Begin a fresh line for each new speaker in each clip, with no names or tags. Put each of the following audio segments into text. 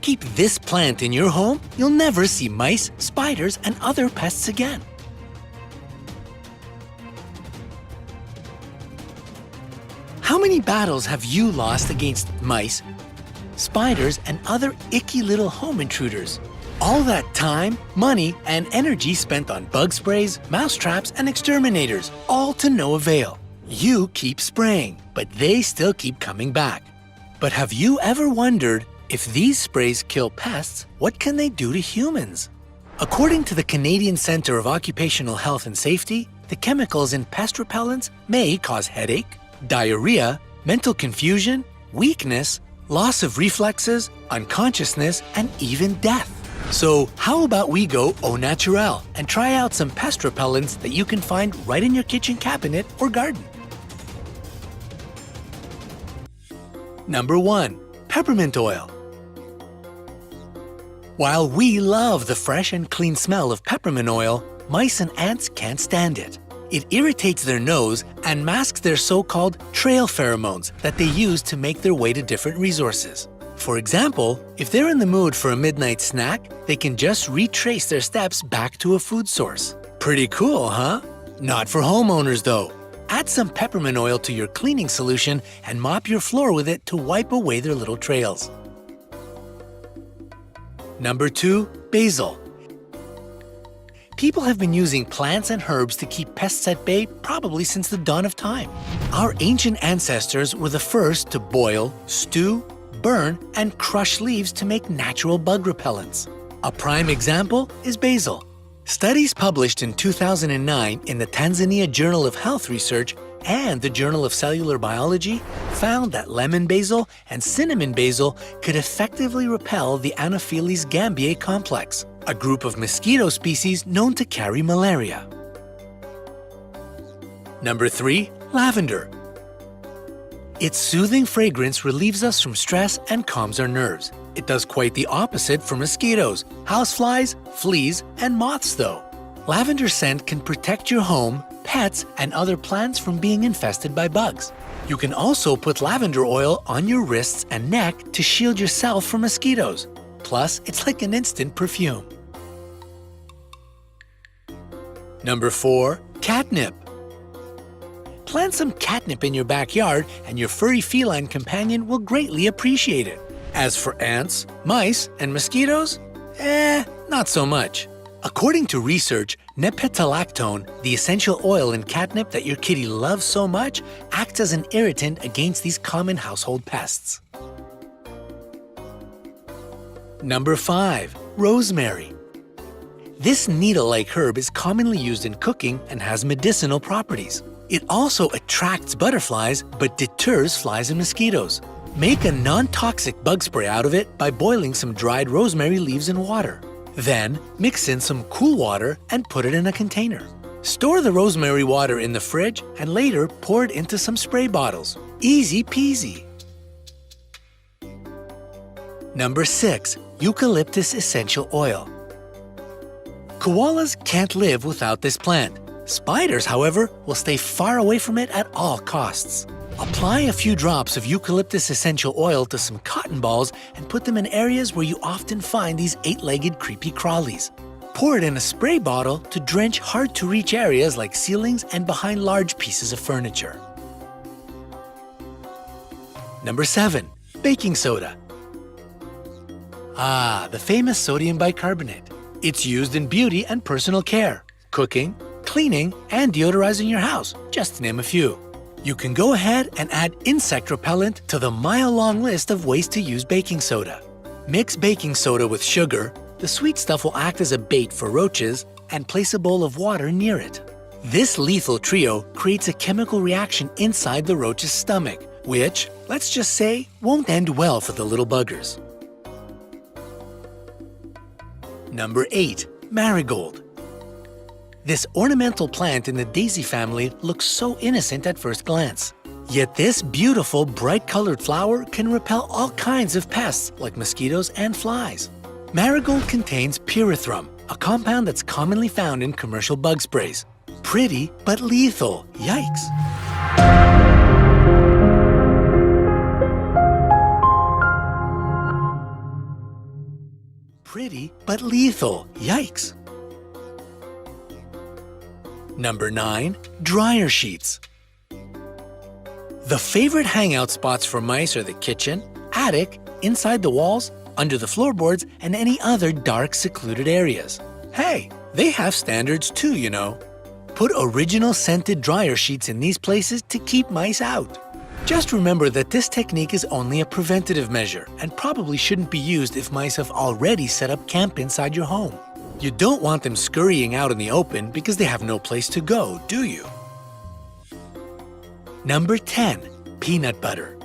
keep this plant in your home, you'll never see mice, spiders, and other pests again. How many battles have you lost against mice, spiders, and other icky little home intruders? All that time, money, and energy spent on bug sprays, mouse traps, and exterminators, all to no avail. You keep spraying, but they still keep coming back. But have you ever wondered, if these sprays kill pests, what can they do to humans? According to the Canadian Centre of Occupational Health and Safety, the chemicals in pest repellents may cause headache, diarrhea, mental confusion, weakness, loss of reflexes, unconsciousness, and even death. So how about we go au naturel and try out some pest repellents that you can find right in your kitchen cabinet or garden. Number 1. Peppermint oil. While we love the fresh and clean smell of peppermint oil, mice and ants can't stand it. It irritates their nose and masks their so-called trail pheromones that they use to make their way to different resources. For example, if they're in the mood for a midnight snack, they can just retrace their steps back to a food source. Pretty cool, huh? Not for homeowners though. Add some peppermint oil to your cleaning solution and mop your floor with it to wipe away their little trails. Number 2. Basil. People have been using plants and herbs to keep pests at bay probably since the dawn of time. Our ancient ancestors were the first to boil, stew, burn, and crush leaves to make natural bug repellents. A prime example is basil. Studies published in 2009 in the Tanzania Journal of Health Research and the Journal of Cellular Biology found that lemon basil and cinnamon basil could effectively repel the Anopheles gambiae complex, a group of mosquito species known to carry malaria. Number 3. Lavender. Its soothing fragrance relieves us from stress and calms our nerves. It does quite the opposite for mosquitoes, houseflies, fleas, and moths though. Lavender scent can protect your home, pets, and other plants from being infested by bugs. You can also put lavender oil on your wrists and neck to shield yourself from mosquitoes. Plus, it's like an instant perfume. Number 4. Catnip. Plant some catnip in your backyard and your furry feline companion will greatly appreciate it. As for ants, mice, and mosquitoes, not so much. According to research, nepetalactone, the essential oil in catnip that your kitty loves so much, acts as an irritant against these common household pests. Number 5. Rosemary. This needle-like herb is commonly used in cooking and has medicinal properties. It also attracts butterflies but deters flies and mosquitoes. Make a non-toxic bug spray out of it by boiling some dried rosemary leaves in water. Then, mix in some cool water and put it in a container. Store the rosemary water in the fridge and later pour it into some spray bottles. Easy peasy. Number 6. Eucalyptus essential oil. Koalas can't live without this plant. Spiders, however, will stay far away from it at all costs. Apply a few drops of eucalyptus essential oil to some cotton balls and put them in areas where you often find these 8-legged creepy crawlies. Pour it in a spray bottle to drench hard-to-reach areas like ceilings and behind large pieces of furniture. Number 7. Baking soda. The famous sodium bicarbonate. It's used in beauty and personal care, cooking, cleaning, and deodorizing your house, just to name a few. You can go ahead and add insect repellent to the mile-long list of ways to use baking soda. Mix baking soda with sugar, the sweet stuff will act as a bait for roaches, and place a bowl of water near it. This lethal trio creates a chemical reaction inside the roach's stomach, which, let's just say, won't end well for the little buggers. Number 8. Marigold. This ornamental plant in the daisy family looks so innocent at first glance. Yet this beautiful, bright-colored flower can repel all kinds of pests like mosquitoes and flies. Marigold contains pyrethrum, a compound that's commonly found in commercial bug sprays. Pretty, but lethal. Yikes. pretty, but lethal. Yikes. Number 9. Dryer sheets. The favorite hangout spots for mice are the kitchen, attic, inside the walls, under the floorboards, and any other dark, secluded areas. Hey, they have standards too, you know. Put original scented dryer sheets in these places to keep mice out. Just remember that this technique is only a preventative measure and probably shouldn't be used if mice have already set up camp inside your home. You don't want them scurrying out in the open because they have no place to go, do you? Number 10. Peanut butter.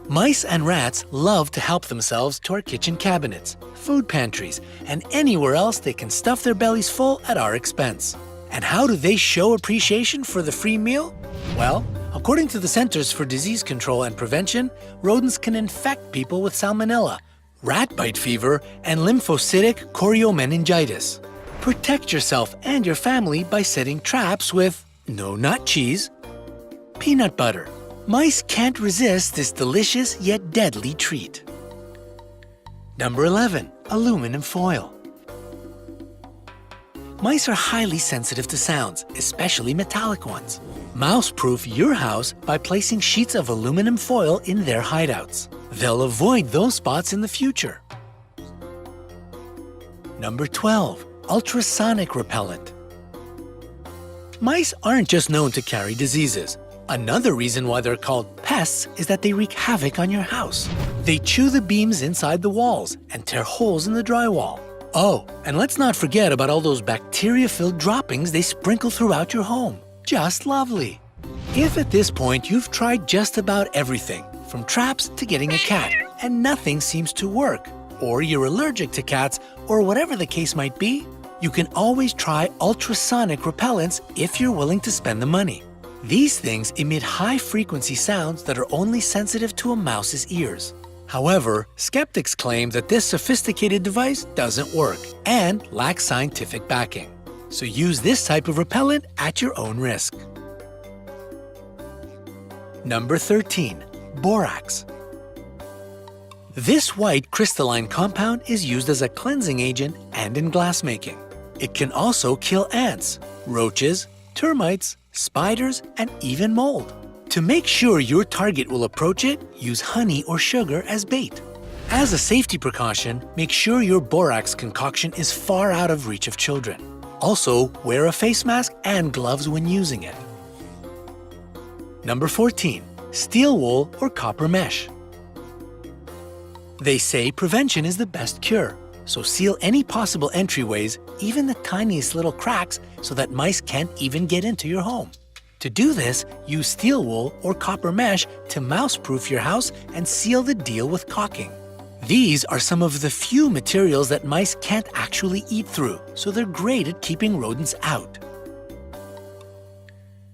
Mice and rats love to help themselves to our kitchen cabinets, food pantries, and anywhere else they can stuff their bellies full at our expense. And how do they show appreciation for the free meal? Well, according to the Centers for Disease Control and Prevention, rodents can infect people with salmonella, rat bite fever, and lymphocytic choriomeningitis. Protect yourself and your family by setting traps with, no, not cheese, peanut butter. Mice can't resist this delicious yet deadly treat. Number 11. Aluminum foil. Mice are highly sensitive to sounds, especially metallic ones. Mouse-proof your house by placing sheets of aluminum foil in their hideouts. They'll avoid those spots in the future. Number 12. Ultrasonic repellent. Mice aren't just known to carry diseases. Another reason why they're called pests is that they wreak havoc on your house. They chew the beams inside the walls and tear holes in the drywall. Oh, and let's not forget about all those bacteria-filled droppings they sprinkle throughout your home. Just lovely. If at this point you've tried just about everything, from traps to getting a cat, and nothing seems to work, or you're allergic to cats, or whatever the case might be, you can always try ultrasonic repellents if you're willing to spend the money. These things emit high-frequency sounds that are only sensitive to a mouse's ears. However, skeptics claim that this sophisticated device doesn't work and lacks scientific backing. So use this type of repellent at your own risk. Number 13. Borax. This white crystalline compound is used as a cleansing agent and in glassmaking. It can also kill ants, roaches, termites, spiders, and even mold. To make sure your target will approach it, use honey or sugar as bait. As a safety precaution, make sure your borax concoction is far out of reach of children. Also, wear a face mask and gloves when using it. Number 14. Steel wool or copper mesh. They say prevention is the best cure, so seal any possible entryways, even the tiniest little cracks, so that mice can't even get into your home. To do this, use steel wool or copper mesh to mouse-proof your house and seal the deal with caulking. These are some of the few materials that mice can't actually eat through, so they're great at keeping rodents out.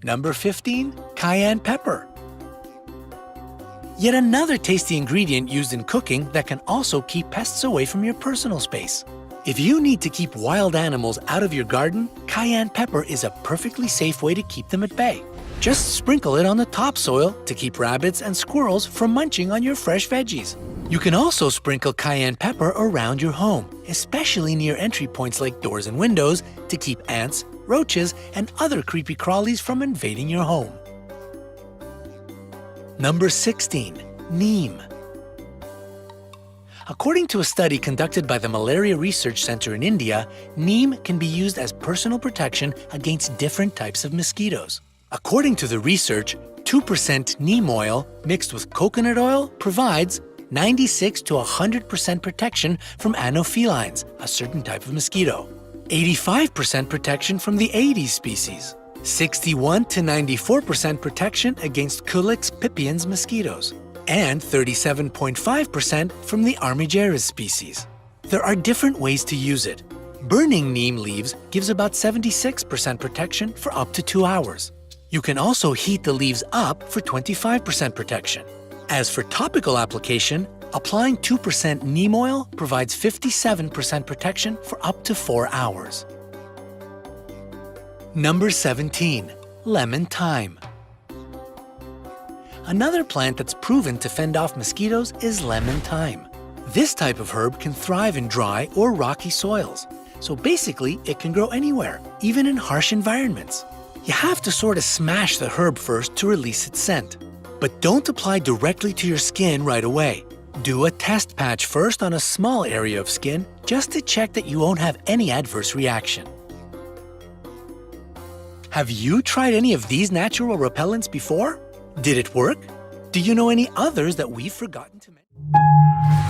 Number 15. Cayenne pepper. Yet another tasty ingredient used in cooking that can also keep pests away from your personal space. If you need to keep wild animals out of your garden, cayenne pepper is a perfectly safe way to keep them at bay. Just sprinkle it on the topsoil to keep rabbits and squirrels from munching on your fresh veggies. You can also sprinkle cayenne pepper around your home, especially near entry points like doors and windows, to keep ants, roaches, and other creepy crawlies from invading your home. Number 16. Neem. According to a study conducted by the Malaria Research Center in India, neem can be used as personal protection against different types of mosquitoes. According to the research, 2% neem oil mixed with coconut oil provides 96 to 100% protection from anophelines, a certain type of mosquito, 85% protection from the Aedes species, 61 to 94% protection against Culex pipiens mosquitoes, and 37.5% from the Armigerez species. There are different ways to use it. Burning neem leaves gives about 76% protection for up to 2 hours. You can also heat the leaves up for 25% protection. As for topical application, applying 2% neem oil provides 57% protection for up to 4 hours. Number 17. Lemon thyme. Another plant that's proven to fend off mosquitoes is lemon thyme. This type of herb can thrive in dry or rocky soils. So basically, it can grow anywhere, even in harsh environments. You have to sort of smash the herb first to release its scent. But don't apply directly to your skin right away. Do a test patch first on a small area of skin just to check that you won't have any adverse reaction. Have you tried any of these natural repellents before? Did it work? Do you know any others that we've forgotten to mention?